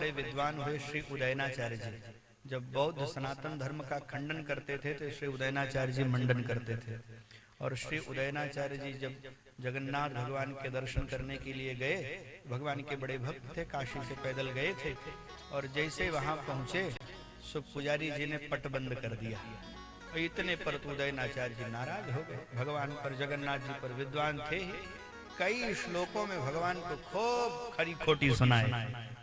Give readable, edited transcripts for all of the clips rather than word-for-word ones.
बड़े विद्वान हुए श्री उदयनाचार्य जी। जब बौद्ध सनातन धर्म का खंडन करते थे तो श्री उदयनाचार्य जी मंडन करते थे। और श्री उदयनाचार्य जी जब जगन्नाथ भगवान के दर्शन करने के लिए गए, भगवान के बड़े भक्त थे, काशी से पैदल गए थे, और जैसे वहां पहुंचे सो पुजारी जी ने पट बंद कर दिया। और इतने पर उदयनाचार्य जी नाराज हो गए भगवान पर, जगन्नाथ जी पर। विद्वान थे ही, कई श्लोकों में भगवान को खूब खरी खोटी सुनाए।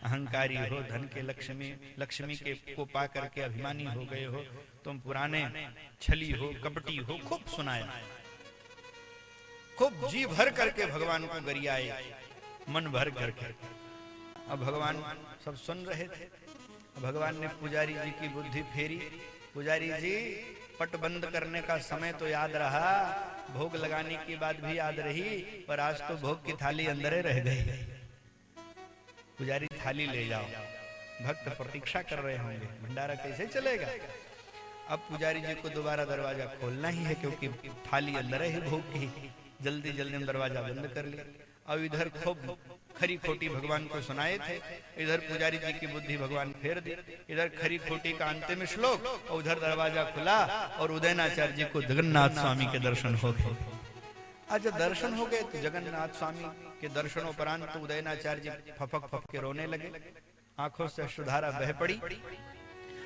अहंकारी हो, धन के लक्ष्मी के को पा करके अभिमानी हो गए हो, तुम पुराने छली हो, कपटी हो, खूब सुनाया। खूब जी भर करके भगवान को गरियाए, मन भर करके। अब भगवान सब सुन रहे थे। भगवान ने पुजारी जी की बुद्धि फेरी। पुजारी जी, पट बंद करने का समय तो याद रहा, भोग लगाने की बात भी याद रही, पर आज तो भोग की थाली अंदर ही रह गई। पुजारी थाली ले जाओ, भक्त प्रतीक्षा कर रहे होंगे, भंडारा कैसे चलेगा। अब पुजारी जी को दोबारा दरवाजा खोलना ही है, क्योंकि थाली अंदर है भोग की। जल्दी जल्दी हम दरवाजा बंद कर लिया। अब इधर खूब खरी खोटी भगवान को सुनाए थे, इधर पुजारी जी की बुद्धि भगवान फेर दी। इधर खरी खोटी का अंतिम श्लोक, और उधर दरवाजा खुला और उदयनाचार्य जी को जगन्नाथ स्वामी के दर्शन हो गए। आज जब दर्शन हो गए तो जगन्नाथ स्वामी के दर्शनोपरांत तो उदयनाचार्य जी फपक फप के रोने लगे, आंखों से अश्रुधारा बह पड़ी।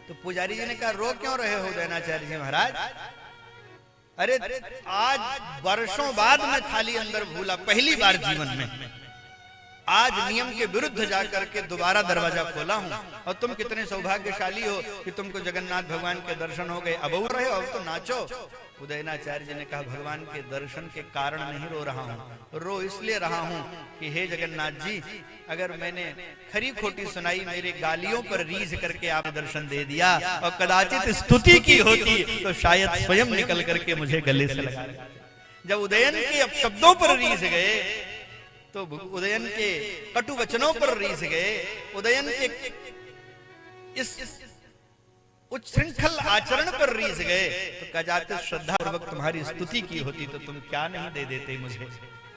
तो पुजारी जी ने कहा, रो क्यों रहे हो उदयनाचार्य जी महाराज? अरे आज वर्षों बाद मैं थाली अंदर भूला, पहली बार जीवन में आज नियम के विरुद्ध जाकर के दोबारा दरवाजा खोला हूं। और तुम कितने सौभाग्यशाली हो कि तुमको जगन्नाथ भगवान के दर्शन हो गए, अब रहे हो, अब तो नाचो। उदयनाचार्य जी ने कहा, भगवान के दर्शन के कारण नहीं रो रहा हूं, रो इसलिए रहा हूं कि हे जगन्नाथ जी, अगर मैंने खरी खोटी सुनाई, मेरे गालियों पर रीझ करके आपने दर्शन दे दिया, और कदाचित स्तुति की होती तो शायद स्वयं निकल करके मुझे गले से लगा। जब उदयन के अपशब्दों पर रीझ गए, तो उदयन के कटु वचनों पर रीझ गए, उदयन के इस उच्छृंखल आचरण पर रीझ गए, तो कदाचित श्रद्धा पूर्वक तुम्हारी स्तुति की होती तो तुम क्या नहीं दे देते मुझे।